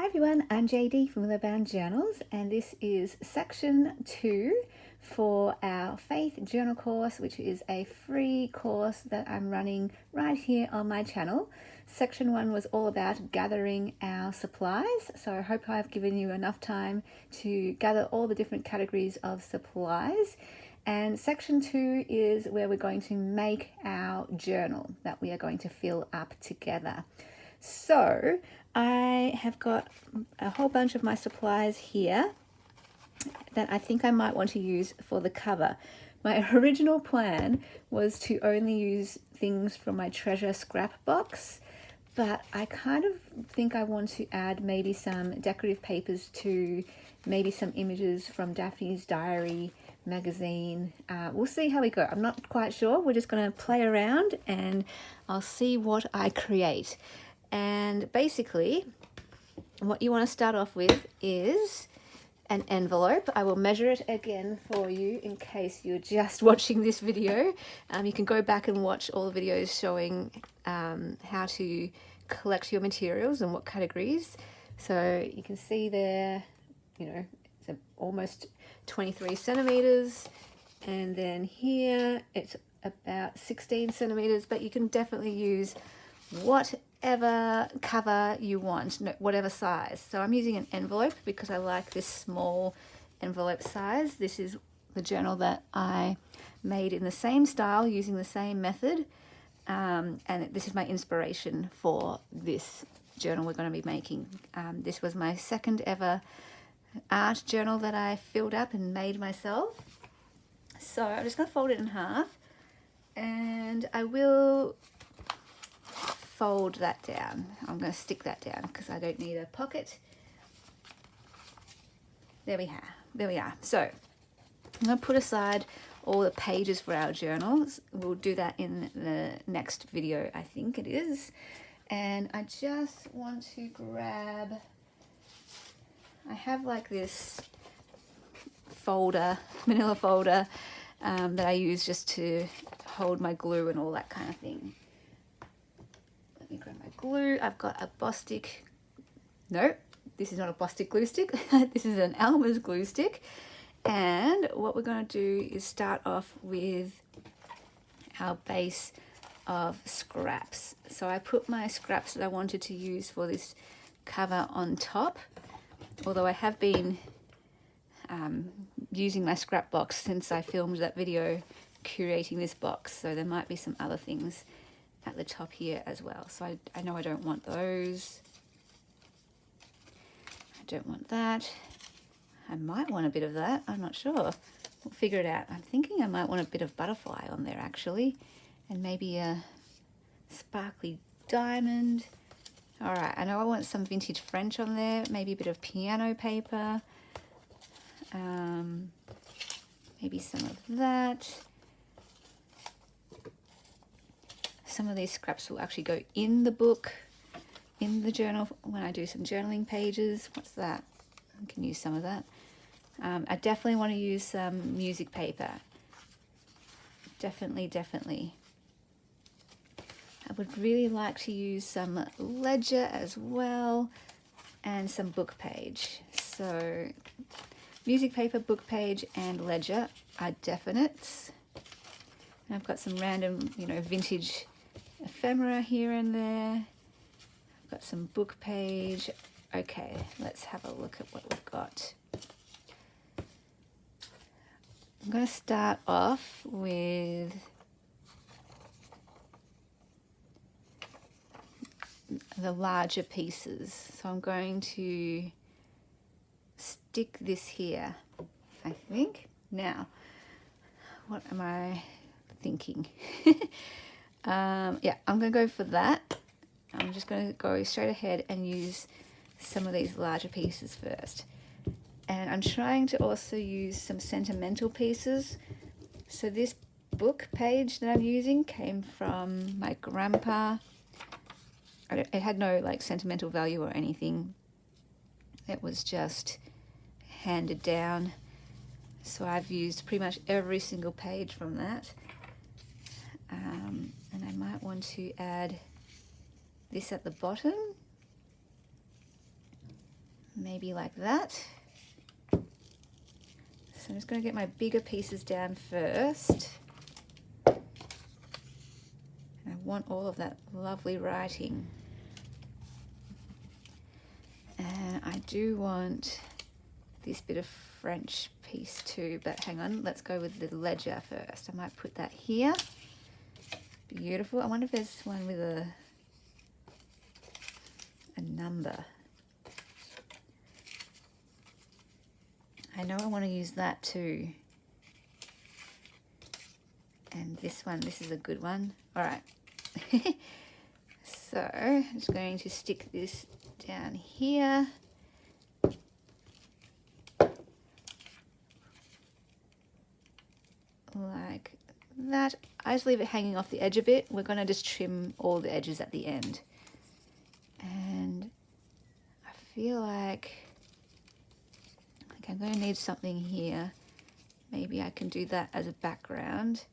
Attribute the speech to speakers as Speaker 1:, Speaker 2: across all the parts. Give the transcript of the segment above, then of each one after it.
Speaker 1: everyone, I'm JD from Willowbound Journals, and this is section 2 for our Faith Journal course, which is a free course that I'm running right here on my channel. Section 1 was all about gathering our supplies, so I hope I've given you enough time to gather all the different categories of supplies. And section 2 is where we're going to make our journal that we are going to fill up together. So I have got a whole bunch of my supplies here that I think I might want to use for the cover. My original plan was to only use things from my treasure scrap box, but I kind of think I want to add maybe some decorative papers to maybe some images from Daphne's Diary magazine. We'll see how we go. I'm not quite sure. We're just going to play around and I'll see what I create. And basically, what you want to start off with is an envelope. I will measure it again for you in case you're just watching this video. You can go back and watch all the videos showing how to collect your materials and what categories. So you can see there, it's almost 23 centimeters. And then here it's about 16 centimeters, but you can definitely use whatever cover you want, whatever size. So I'm using an envelope because I like this small envelope size. This is the journal that I made in the same style using the same method, and this is my inspiration for this journal we're going to be making. This was my second ever art journal that I filled up and made myself. So I'm just going to fold it in half, and I will fold that down. I'm going to stick that down because I don't need a pocket. There we are. So I'm going to put aside all the pages for our journals. We'll do that in the next video, I think it is. And I just want to grab, I have like this folder, manila folder, that I use just to hold my glue and all that kind of thing. Let me grab my glue. I've got a Bostik. No, this is not a Bostik glue stick. This is an Elmer's glue stick. And what we're going to do is start off with our base of scraps. So I put my scraps that I wanted to use for this cover on top, although I have been using my scrap box since I filmed that video curating this box, so there might be some other things at the top here as well. So I know I don't want those. I don't want that. I might want a bit of that. I'm not sure. We'll figure it out. I'm thinking I might want a bit of butterfly on there actually, and maybe a sparkly diamond. All right, I know I want some vintage French on there, maybe a bit of piano paper, maybe some of that. Some of these scraps will actually go in the book, in the journal when I do some journaling pages. What's that? I can use some of that. I definitely want to use some music paper. Definitely. I would really like to use some ledger as well and some book page. So music paper, book page and ledger are definites. And I've got some random, vintage ephemera here and there. I've got some book page. Okay, let's have a look at what we've got. I'm going to start off with the larger pieces. So I'm going to stick this here, I think. Now, what am I thinking? Yeah, I'm going to go for that. I'm just going to go straight ahead and use some of these larger pieces first. And I'm trying to also use some sentimental pieces. So this book page that I'm using came from my grandpa. It had no sentimental value or anything. It was just handed down. So I've used pretty much every single page from that. And I might want to add this at the bottom. maybe like that. So I'm just going to get my bigger pieces down first. And I want all of that lovely writing. And I do want this bit of French piece too, but hang on, let's go with the ledger first. I might put that here. Beautiful. I wonder if there's one with a number. I know I want to use that too. And this one, this is a good one. All right. So I'm just going to stick this down here. Like that. I just leave it hanging off the edge a bit. We're going to just trim all the edges at the end. And I feel like I'm going to need something here. Maybe I can do that as a background.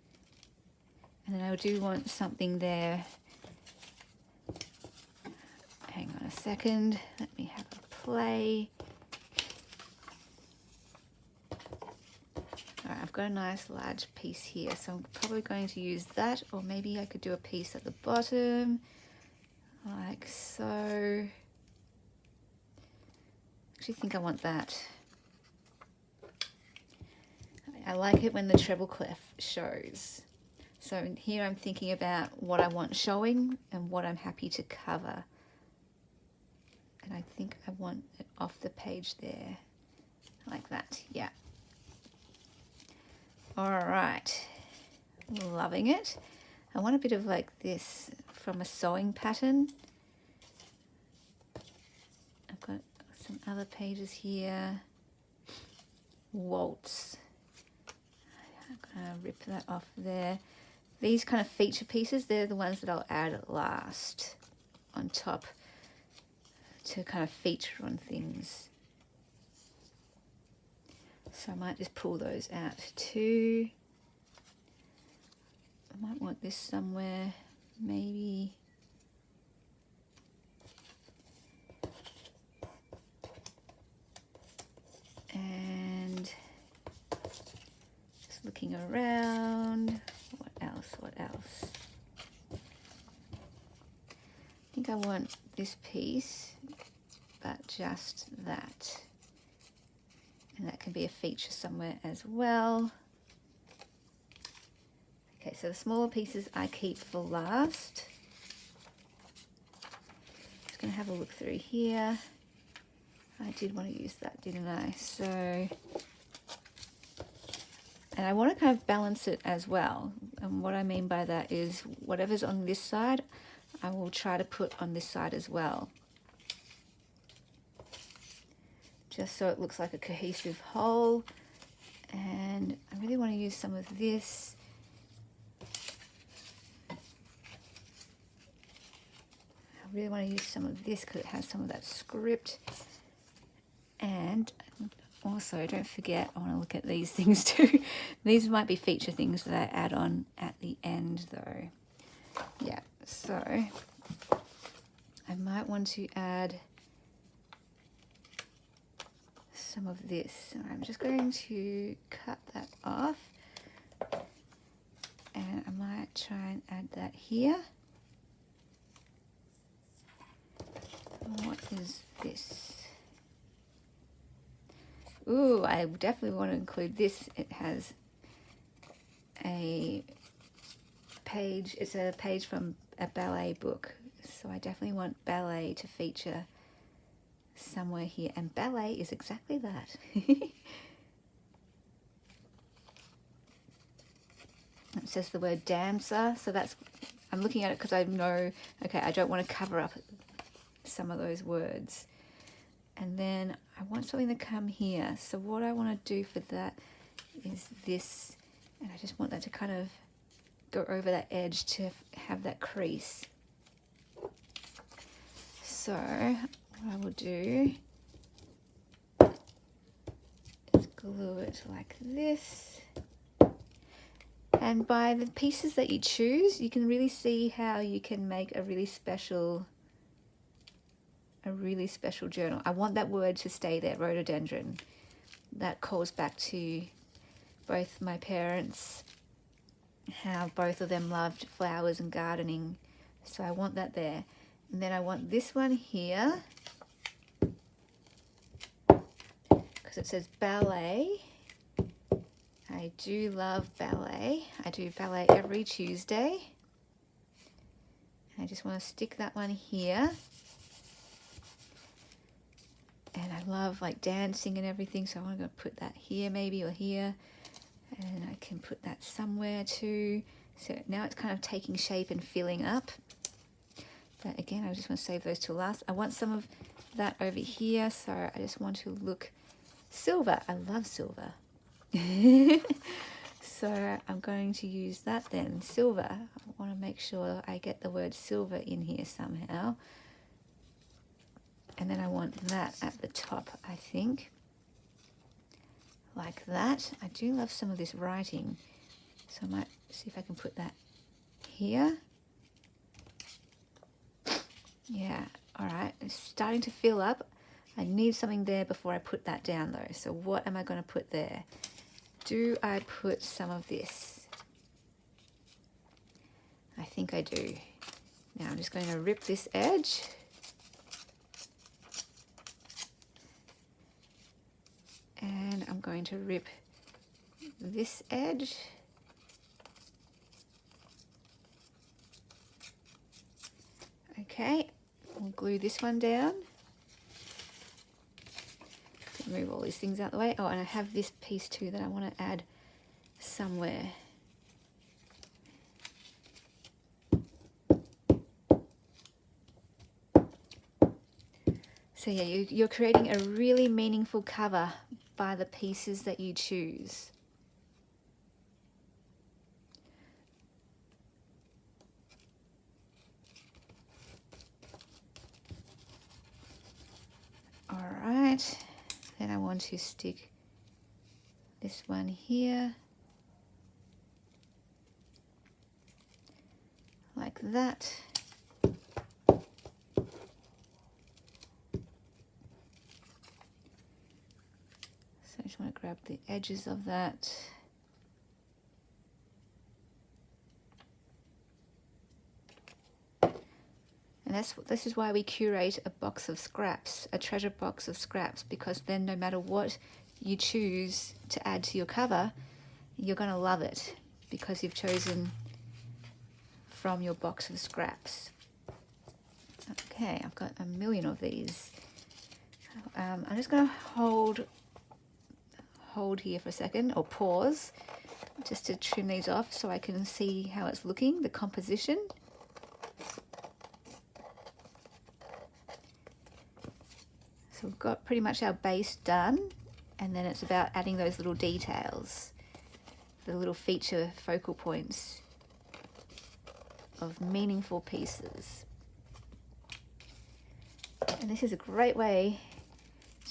Speaker 1: And then I do want something there. Hang on a second. Let me have a play. Alright, I've got a nice large piece here, so I'm probably going to use that, or maybe I could do a piece at the bottom, like so. I actually think I want that. I like it when the treble clef shows. So here I'm thinking about what I want showing and what I'm happy to cover. And I think I want it off the page there, like that, yeah. All right, loving it. I want a bit of like this from a sewing pattern. I've got some other pages here. Waltz. I'm gonna rip that off there. These kind of feature pieces, they're the ones that I'll add last on top to kind of feature on things. So I might just pull those out too. I might want this somewhere, maybe. And just looking around. What else? What else? I think I want this piece, but just that. And that can be a feature somewhere as well. Okay, so the smaller pieces I keep for last. Just gonna have a look through here. I did want to use that, didn't I? So, and I want to kind of balance it as well. And what I mean by that is whatever's on this side, I will try to put on this side as well. Just so it looks like a cohesive whole. And I really want to use some of this. I really want to use some of this because it has some of that script. And also, don't forget, I want to look at these things too. These might be feature things that I add on at the end though. Yeah, so I might want to add some of this. I'm just going to cut that off, and I might try and add that here. What is this? Ooh, I definitely want to include this. It has a page, it's a page from a ballet book, so I definitely want ballet to feature somewhere here, and ballet is exactly that. It says the word dancer, so that's, I'm looking at it because I know, okay, I don't want to cover up some of those words. And then I want something to come here, so what I want to do for that is this, and I just want that to kind of go over that edge to have that crease. So what I will do is glue it like this. And by the pieces that you choose, you can really see how you can make a really special a really special journal. I want that word to stay there, rhododendron. That calls back to both my parents, how both of them loved flowers and gardening. So I want that there. And then I want this one here, because it says ballet. I do love ballet. I do ballet every Tuesday. I just want to stick that one here. And I love like dancing and everything, so I want to put that here maybe, or here. And I can put that somewhere too. So now it's kind of taking shape and filling up. But again, I just want to save those till last. I want some of that over here, so I just want to look silver. I love silver. So I'm going to use that then, silver. I want to make sure I get the word silver in here somehow. And then I want that at the top, I think. Like that. I do love some of this writing. So I might see if I can put that here. Yeah, all right. It's starting to fill up. I need something there before I put that down though. So what am I going to put there? Do I put some of this? I think I do. Now I'm just going to rip this edge. And I'm going to rip this edge. Okay, we'll glue this one down. Move all these things out the way. Oh, and I have this piece too that I want to add somewhere. So yeah, you're creating a really meaningful cover by the pieces that you choose. All right, then I want to stick this one here, like that. So I just want to grab the edges of that. And this is why we curate a box of scraps, a treasure box of scraps, because then no matter what you choose to add to your cover, you're going to love it because you've chosen from your box of scraps. Okay, I've got a million of these. I'm just going to hold here for a second, or pause, just to trim these off so I can see how it's looking, the composition. So we've got pretty much our base done, and then it's about adding those little details, the little feature focal points of meaningful pieces. And this is a great way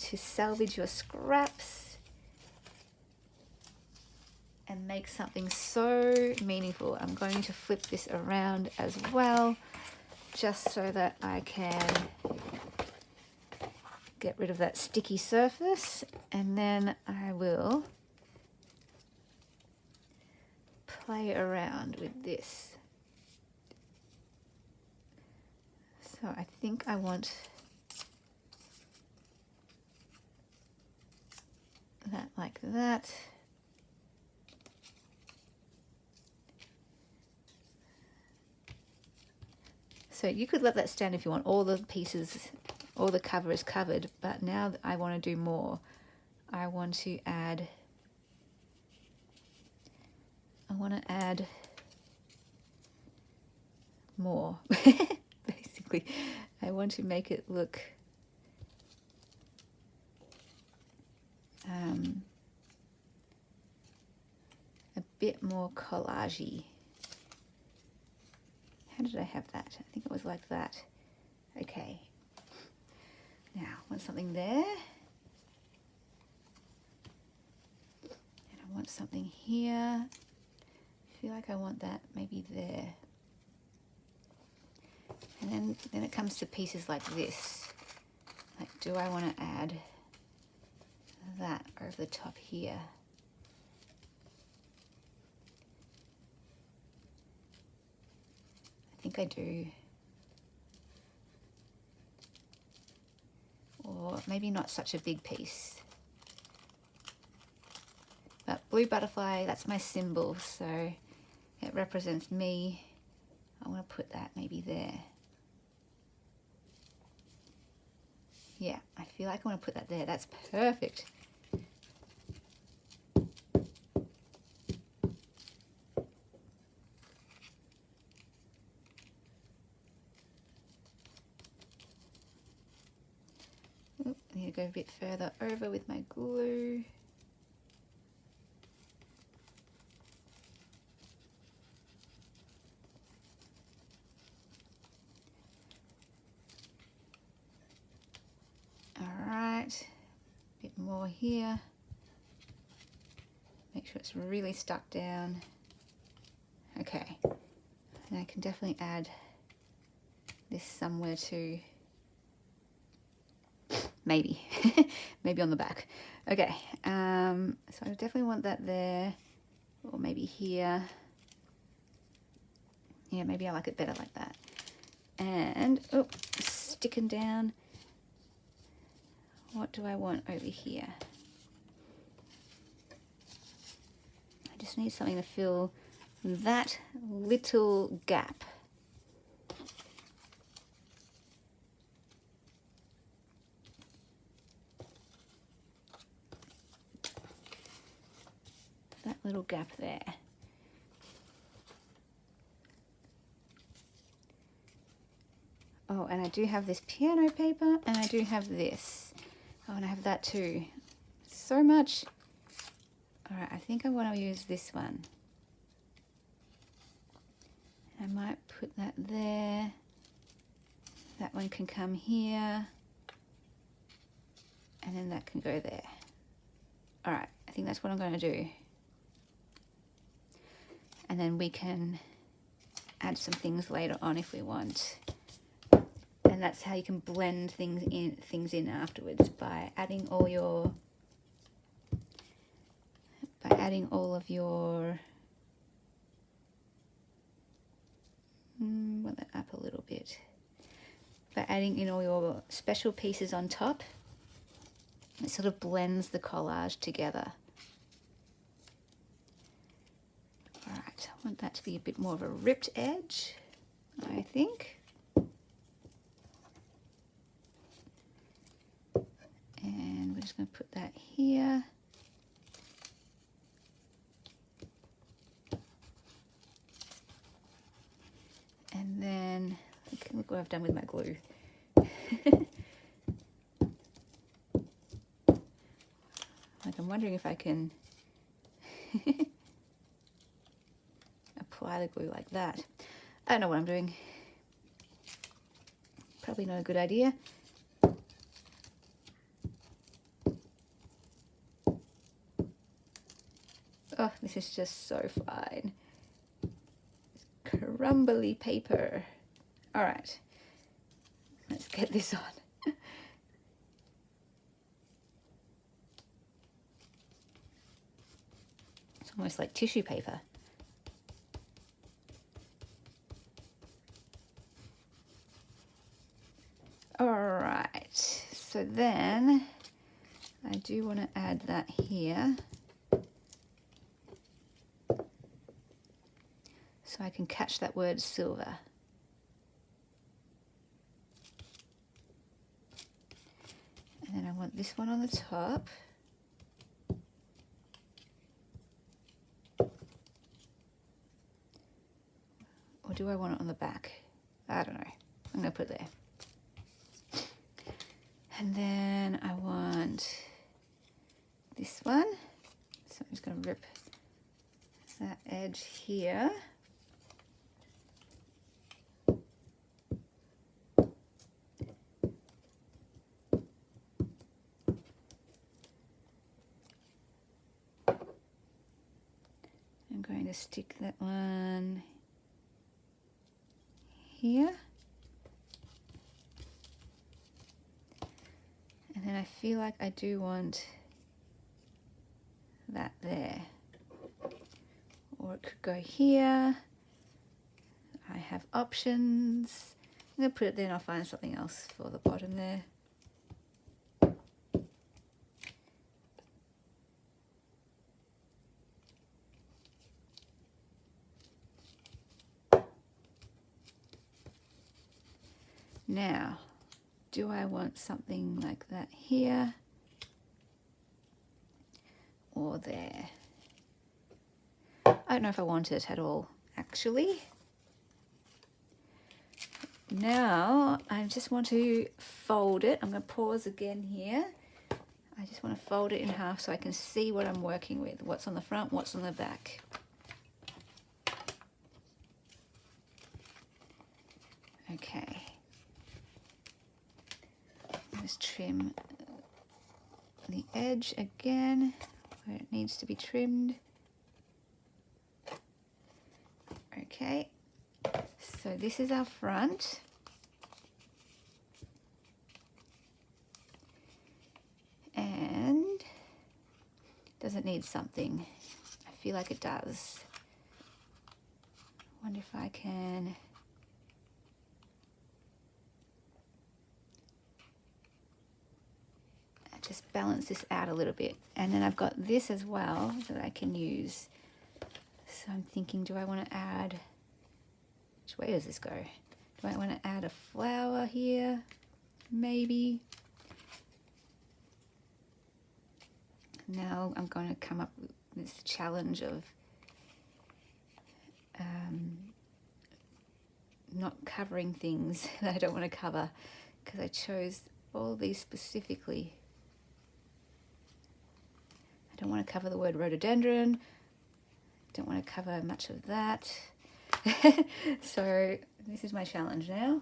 Speaker 1: to salvage your scraps and make something so meaningful. I'm going to flip this around as well, just so that I can get rid of that sticky surface, and then I will play around with this. So I think I want that like that. So you could let that stand if you want. All the pieces, all the cover is covered, but now I want to do more. I want to add more. Basically, I want to make it look a bit more collagey. How did I have that? I think it was like that. Okay. Now, I want something there. And I want something here. I feel like I want that maybe there. And then it comes to pieces like this. Like, do I want to add that over the top here? I think I do. Or maybe not such a big piece. But blue butterfly, that's my symbol, so it represents me. I want to put that maybe there. Yeah, I feel like I want to put that there. That's perfect. Oop, I need to go a bit further over with my glue. Alright, a bit more here. Make sure it's really stuck down. Okay, and I can definitely add this somewhere too. Maybe, maybe on the back. Okay, so I definitely want that there, or maybe here. Yeah, maybe I like it better like that. And, oh, sticking down. What do I want over here? I just need something to fill that little gap. That little gap there. Oh, and I do have this piano paper, and I do have this. Oh, and I have that too. So much. All right, I think I want to use this one. I might put that there. That one can come here. And then that can go there. All right, I think that's what I'm going to do. And then we can add some things later on if we want. And that's how you can blend things in afterwards, by adding all of your want that up a little bit. By adding in all your special pieces on top, it sort of blends the collage together. All right, I want that to be a bit more of a ripped edge, I think. And we're just going to put that here. And then, look what I've done with my glue. Like, I'm wondering if I can apply the glue like that. I don't know what I'm doing. Probably not a good idea. Oh, this is just so fine. Crumbly paper. All right, let's get this on. It's almost like tissue paper. All right, so then I do want to add that here. So I can catch that word silver. And then I want this one on the top. Or do I want it on the back? I don't know. I'm going to put it there. And then I want this one. So I'm just going to rip that edge here. I'm going to stick that one here. then I feel like I do want that there. Or it could go here. I have options. I'm going to put it there and I'll find something else for the bottom there. Now, do I want something like that here or there? I don't know if I want it at all, actually. Now, I just want to fold it. I'm going to pause again here. I just want to fold it in half so I can see what I'm working with. What's on the front, what's on the back. Okay. Just trim the edge again where it needs to be trimmed. Okay, so this is our front. And does it need something? I feel like it does. Wonder if I can just balance this out a little bit. And then I've got this as well that I can use. So I'm thinking, do I want to add, which way does this go? Do I want to add a flower here? Maybe. Now I'm going to come up with this challenge of not covering things that I don't want to cover, because I chose all these specifically. I don't want to cover the word rhododendron. Don't want to cover much of that. So this is my challenge now.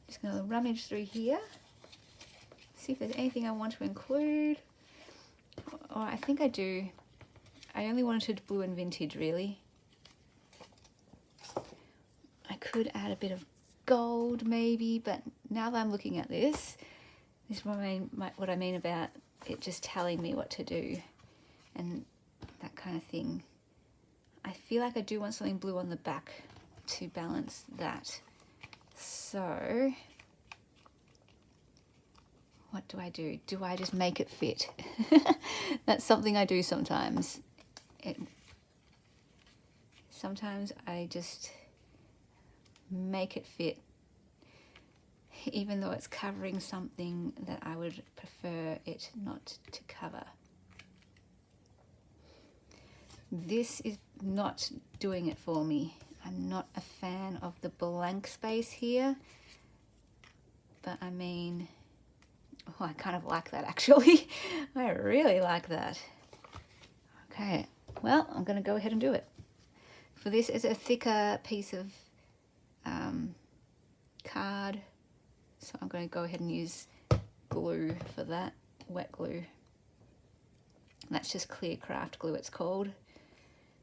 Speaker 1: Just going to rummage through here. See if there's anything I want to include. Or I think I do. I only wanted blue and vintage, really. I could add a bit of gold maybe, but now that I'm looking at this is what I mean about it just telling me what to do and that kind of thing. I feel like I do want something blue on the back to balance that. So what do I do? Do I just make it fit? That's something I do sometimes. Sometimes I just make it fit, even though it's covering something that I would prefer it not to cover. This is not doing it for me. I'm not a fan of the blank space here, but I mean, oh, I kind of like that actually. I really like that. Okay, well, I'm going to go ahead and do it. For this, it's a thicker piece of card, so I'm going to go ahead and use glue for that, wet glue. And that's just clear craft glue, it's called.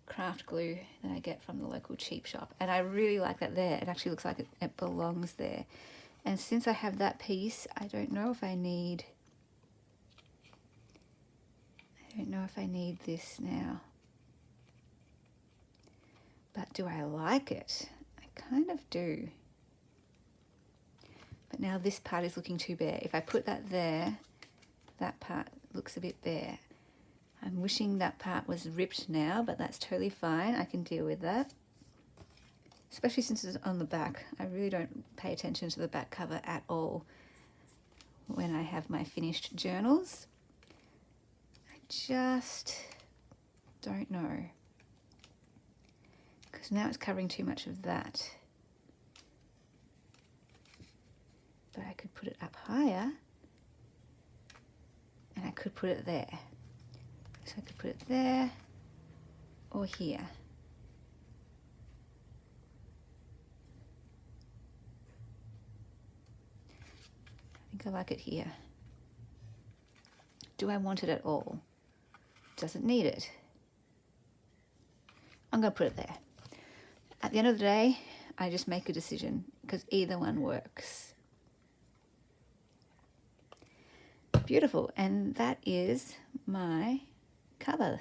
Speaker 1: Craft glue that I get from the local cheap shop. And I really like that there. It actually looks like it belongs there. And since I have that piece, I don't know if I need this now. But do I like it? I kind of do. But now this part is looking too bare. If I put that there, that part looks a bit bare. I'm wishing that part was ripped now, but that's totally fine. I can deal with that. Especially since it's on the back. I really don't pay attention to the back cover at all when I have my finished journals. I just don't know. Because now it's covering too much of that. But I could put it up higher. And I could put it there. So I could put it there or here. I think I like it here. Do I want it at all? Doesn't need it. I'm going to put it there. At the end of the day, I just make a decision because either one works. Beautiful, and that is my cover.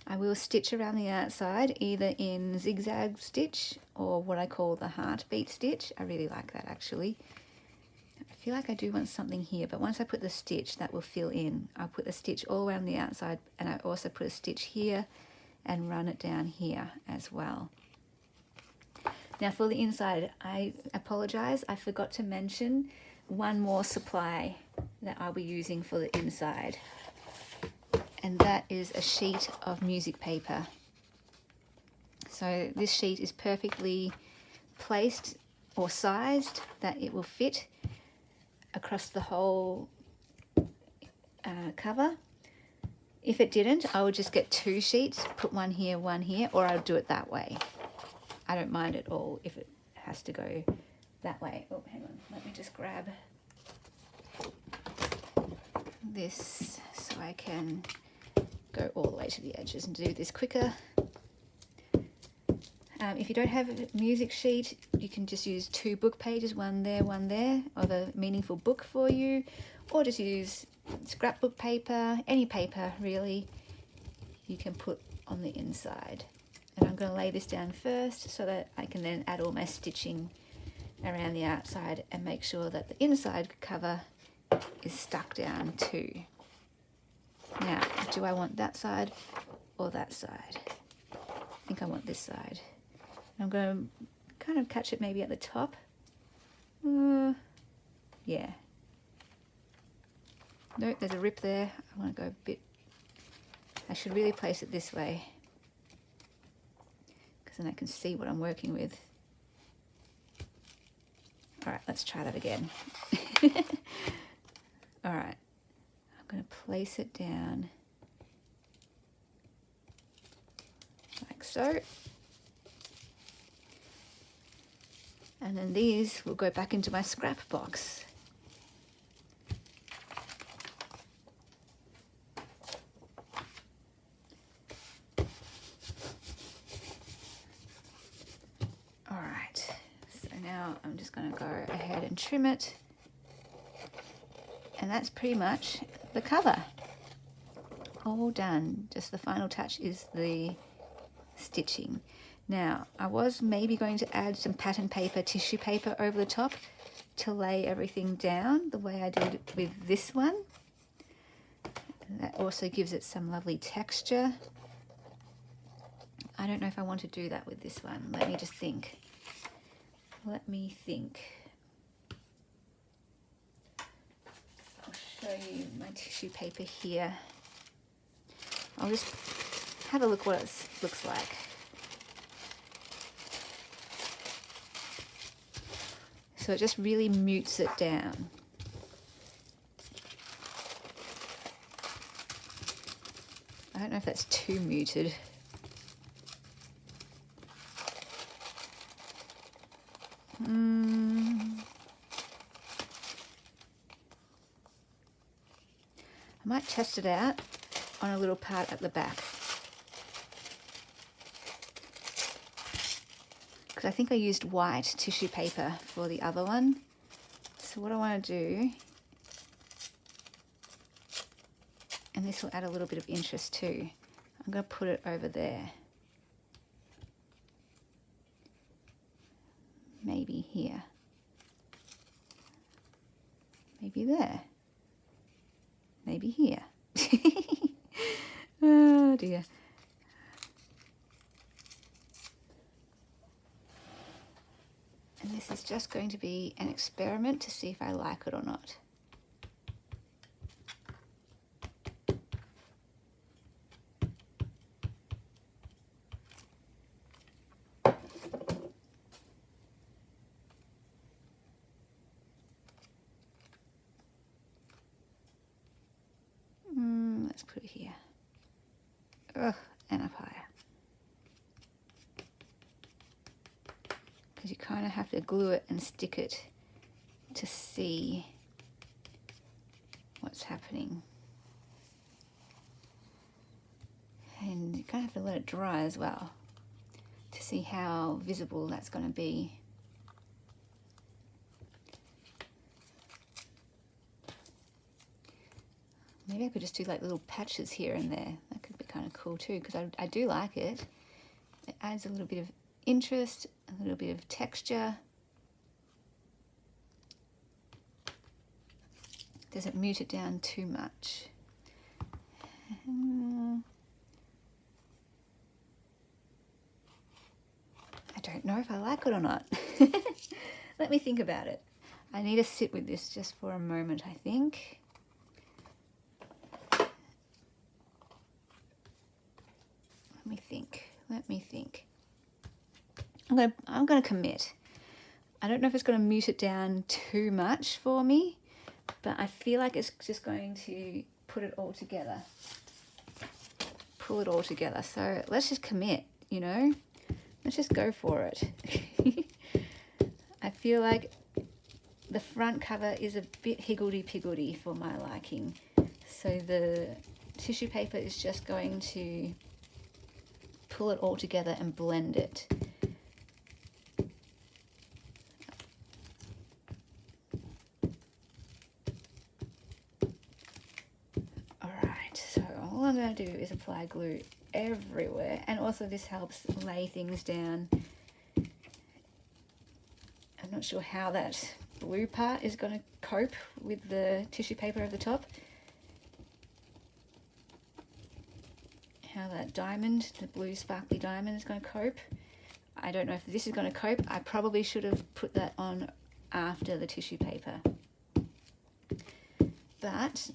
Speaker 1: I will stitch around the outside either in zigzag stitch or what I call the heartbeat stitch. I really like that actually. I feel like I do want something here, but once I put the stitch, that will fill in. I'll put the stitch all around the outside, and I also put a stitch here and run it down here as well. Now for the inside, I apologize, I forgot to mention one more supply that I'll be using for the inside, and that is a sheet of music paper. So this sheet is perfectly placed or sized that it will fit across the whole cover. If it didn't, I would just get 2 sheets, put one here, or I'll do it that way. I don't mind at all if it has to go that way. Oh, hang on, let me just grab this so I can go all the way to the edges and do this quicker. If you don't have a music sheet, you can just use 2 book pages, one there, of a meaningful book for you, or just use scrapbook paper, any paper really you can put on the inside. And I'm going to lay this down first so that I can then add all my stitching around the outside and make sure that the inside cover is stuck down too. Now, do I want that side or that side? I think I want this side. I'm going to kind of catch it maybe at the top. Yeah. No, there's a rip there. I want to go a bit... I should really place it this way, because then I can see what I'm working with. All right, let's try that again. All right, I'm going to place it down like so. And then these will go back into my scrap box. All right, so now I'm just going to go ahead and trim it. And that's pretty much the cover. All done. Just the final touch is the stitching. Now, I was maybe going to add some pattern paper, tissue paper over the top to lay everything down the way I did with this one. And that also gives it some lovely texture. I don't know if I want to do that with this one. Let me just think. Let me think. I'll show you my tissue paper here. I'll just have a look what it looks like. So it just really mutes it down. I don't know if that's too muted. I might test it out on a little part at the back, because I think I used white tissue paper for the other one. So what I want to do, and this will add a little bit of interest too, I'm going to put it over there. Maybe here. Maybe there. Maybe here. Oh dear. And this is just going to be an experiment to see if I like it or not. Let's put it here. Ugh, and up higher. Because you kind of have to glue it and stick it to see what's happening. And you kind of have to let it dry as well to see how visible that's going to be. Maybe I could just do like little patches here and there. That could be kind of cool too, because I do like it. It adds a little bit of interest, a little bit of texture. Doesn't mute it down too much. I don't know if I like it or not. Let me think about it. I need to sit with this just for a moment, I think. Let me think. I'm gonna commit. I don't know if it's gonna mute it down too much for me, but I feel like it's just going to put it all together. Pull it all together. So let's just commit, you know? Let's just go for it. I feel like the front cover is a bit higgledy-piggledy for my liking. So the tissue paper is just going to pull it all together and blend it. Alright, so all I'm going to do is apply glue everywhere, and also this helps lay things down. I'm not sure how that blue part is going to cope with the tissue paper over the top. How that diamond, the blue sparkly diamond, is going to cope. I don't know if this is going to cope. I probably should have put that on after the tissue paper. But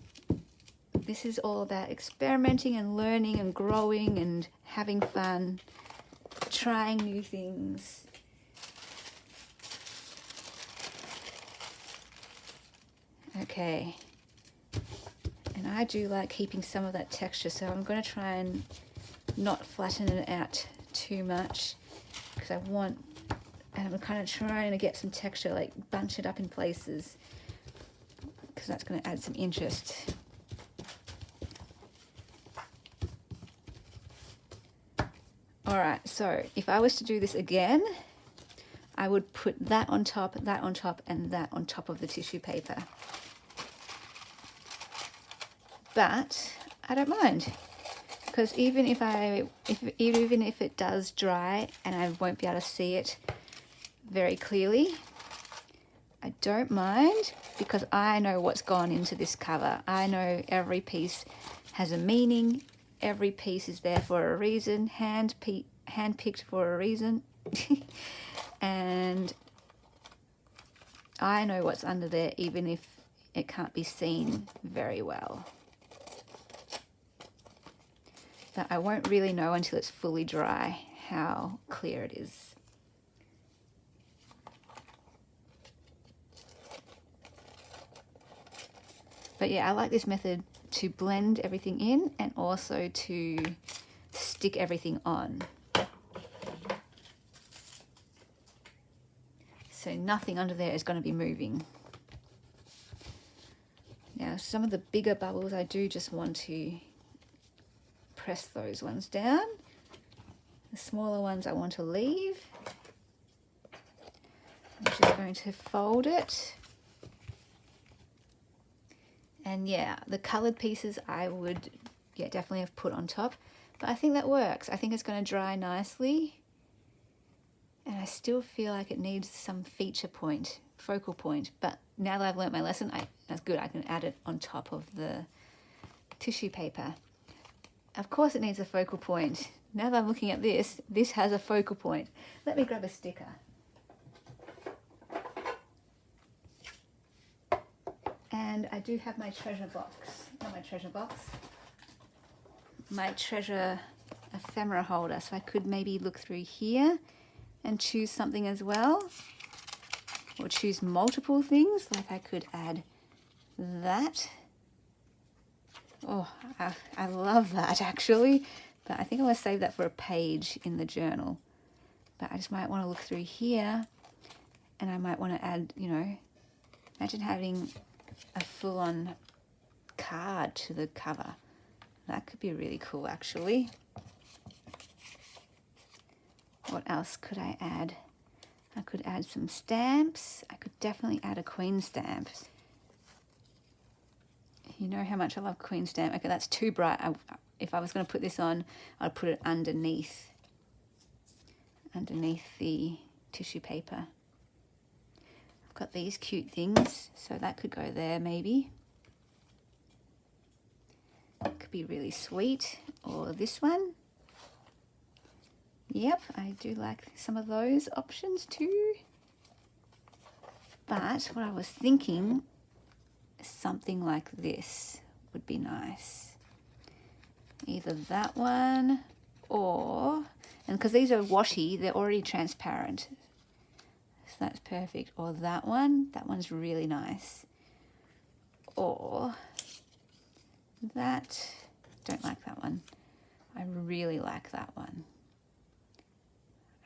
Speaker 1: this is all about experimenting and learning and growing and having fun, trying new things. Okay. And I do like keeping some of that texture, so I'm going to try and not flatten it out too much, because I'm kind of trying to get some texture, like bunch it up in places, because that's going to add some interest. Alright, so if I was to do this again, I would put that on top, and that on top of the tissue paper. But I don't mind, because even if it does dry and I won't be able to see it very clearly, I don't mind, because I know what's gone into this cover. I know every piece has a meaning. Every piece is there for a reason, hand-picked for a reason. And I know what's under there, even if it can't be seen very well. But I won't really know until it's fully dry how clear it is. But yeah, I like this method to blend everything in and also to stick everything on. So nothing under there is going to be moving. Now, some of the bigger bubbles, I do just want to press those ones down. The smaller ones I want to leave. I'm just going to fold it. And yeah, the coloured pieces I would definitely have put on top. But I think that works. I think it's going to dry nicely. And I still feel like it needs some feature point, focal point. But now that I've learnt my lesson, that's good. I can add it on top of the tissue paper. Of course it needs a focal point. Now that I'm looking at this, this has a focal point. Let me grab a sticker. And I do have my treasure box. Not my treasure box. My treasure ephemera holder. So I could maybe look through here and choose something as well. Or choose multiple things. Like I could add that. Oh, I love that actually. But I think I want to save that for a page in the journal. But I just might want to look through here. And I might want to add, you know, imagine having a full-on card to the cover. That could be really cool actually. What else could I add? I could add some stamps. I could definitely add a Queen stamp. You know how much I love Queen stamp. Okay, that's too bright. If I was going to put this on, I'd put it underneath the tissue paper. I've got these cute things, so that could go there maybe. It could be really sweet. Or this one. Yep, I do like some of those options too. But what I was thinking, something like this would be nice. Either that one or, and because these are washi, they're already transparent. So that's perfect. Or that one's really nice. Or that, don't like that one. I really like that one.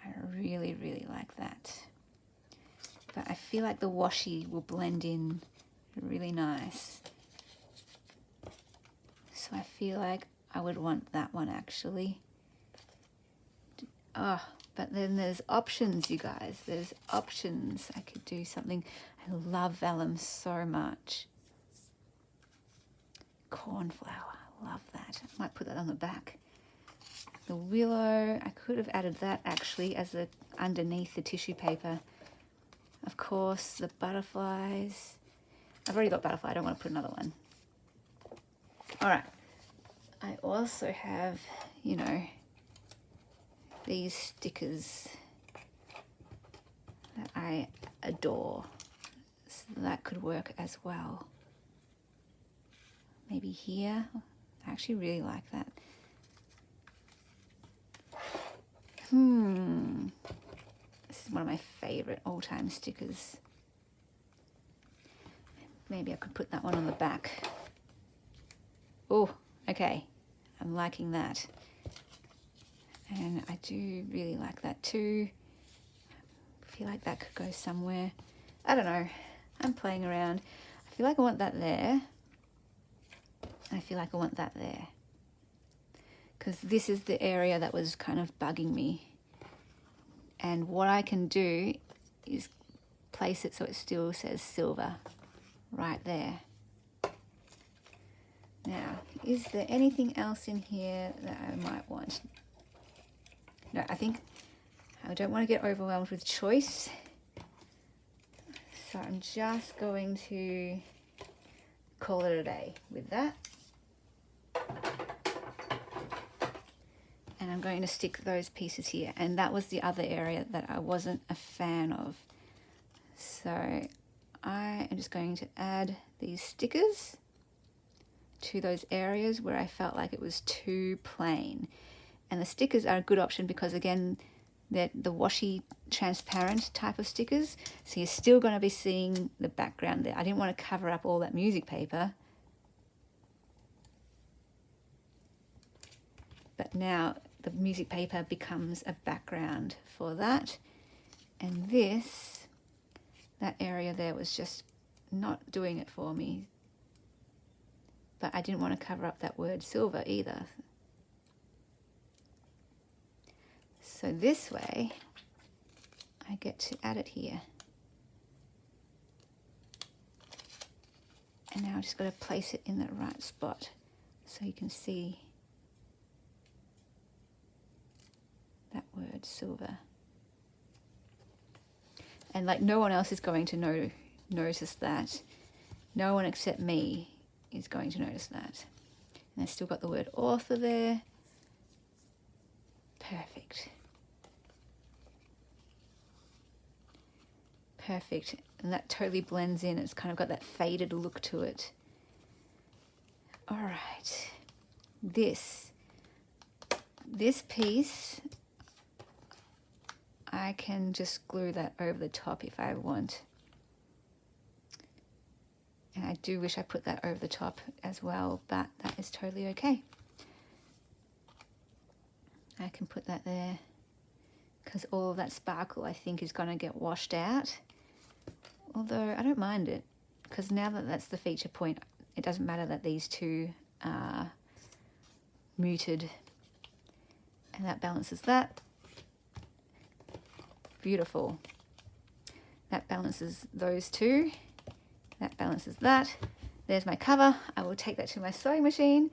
Speaker 1: I really, really like that. But I feel like the washi will blend in really nice. So I feel like I would want that one actually. Oh, but then there's options, you guys. There's options. I could do something. I love vellum so much. Cornflower, love that. I might put that on the back. The willow, I could have added that actually as a underneath the tissue paper. Of course, the butterflies. I've already got butterfly, I don't want to put another one. All right. I also have, you know, these stickers that I adore. So that could work as well. Maybe here. I actually really like that. This is one of my favorite all-time stickers. Maybe I could put that one on the back. Oh, okay. I'm liking that. And I do really like that too. I feel like that could go somewhere. I don't know. I'm playing around. I feel like I want that there. I feel like I want that there. Because this is the area that was kind of bugging me. And what I can do is place it so it still says silver right there. Now, is there anything else in here that I might want? No, I think I don't want to get overwhelmed with choice. So I'm just going to call it a day with that. And I'm going to stick those pieces here. And that was the other area that I wasn't a fan of. So I am just going to add these stickers to those areas where I felt like it was too plain. And the stickers are a good option because, again, they're the washi transparent type of stickers. So you're still going to be seeing the background there. I didn't want to cover up all that music paper. But now the music paper becomes a background for that. And this, that area there was just not doing it for me. But I didn't want to cover up that word silver either. So this way, I get to add it here. And now I just got to place it in the right spot so you can see that word silver. And like no one else is going to notice that. No one except me is going to notice that. And I still got the word author there. Perfect. Perfect. And that totally blends in. It's kind of got that faded look to it. All right. This piece, I can just glue that over the top if I want. And I do wish I put that over the top as well, but that is totally okay. I can put that there because all of that sparkle I think is going to get washed out. Although I don't mind it because now that that's the feature point, it doesn't matter that these two are muted. And that balances that. beautiful. That balances those two. That balances that. There's my cover. I will take that to my sewing machine.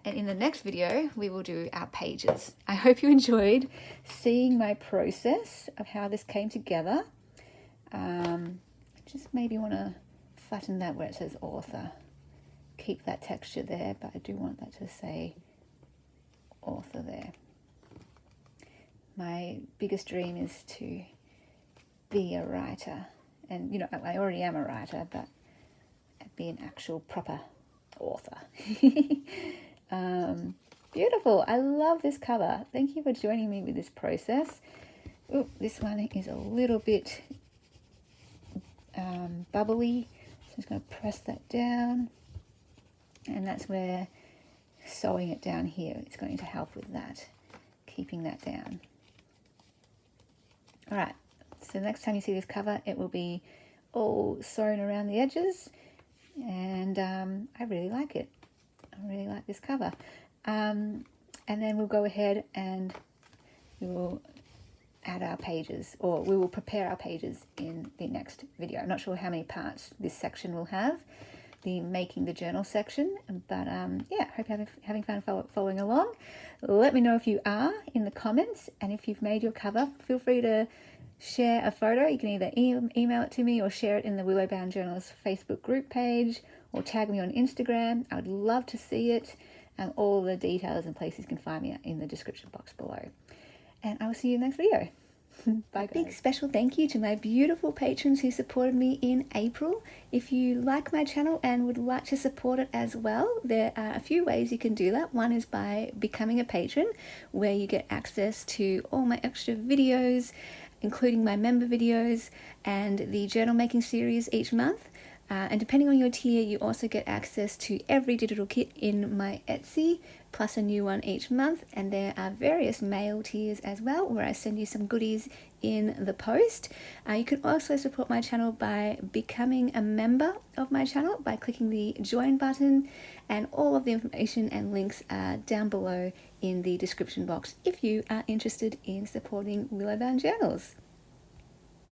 Speaker 1: And in the next video, we will do our pages. I hope you enjoyed seeing my process of how this came together. Just maybe want to flatten that where it says author. Keep that texture there, but I do want that to say author there. My biggest dream is to be a writer. And, you know, I already am a writer, but be an actual proper author. Beautiful. I love this cover. Thank you for joining me with this process. Ooh, this one is a little bit bubbly. So I'm just going to press that down. And that's where sewing it down here is going to help with that, keeping that down. All right. So next time you see this cover, it will be all sewn around the edges. And I really like it. I really like this cover. And then we'll go ahead and we will add our pages, or we will prepare our pages in the next video. I'm not sure how many parts this section will have, the making the journal section, but yeah, hope you're having fun following along. Let me know if you are in the comments, and if you've made your cover, feel free to share a photo. You can either email it to me or share it in the Willowbound Journals Facebook group page, or tag me on Instagram. I would love to see it. All the details and places you can find me in the description box below. And I will see you in the next video. Bye, guys. Big special thank you to my beautiful patrons who supported me in April. If you like my channel and would like to support it as well, there are a few ways you can do that. One is by becoming a patron, where you get access to all my extra videos, including my member videos and the journal making series each month. And depending on your tier, you also get access to every digital kit in my Etsy, plus a new one each month. And there are various mail tiers as well, where I send you some goodies in the post. You can also support my channel by becoming a member of my channel by clicking the join button, and all of the information and links are down below in the description box if you are interested in supporting Willowbound Journals.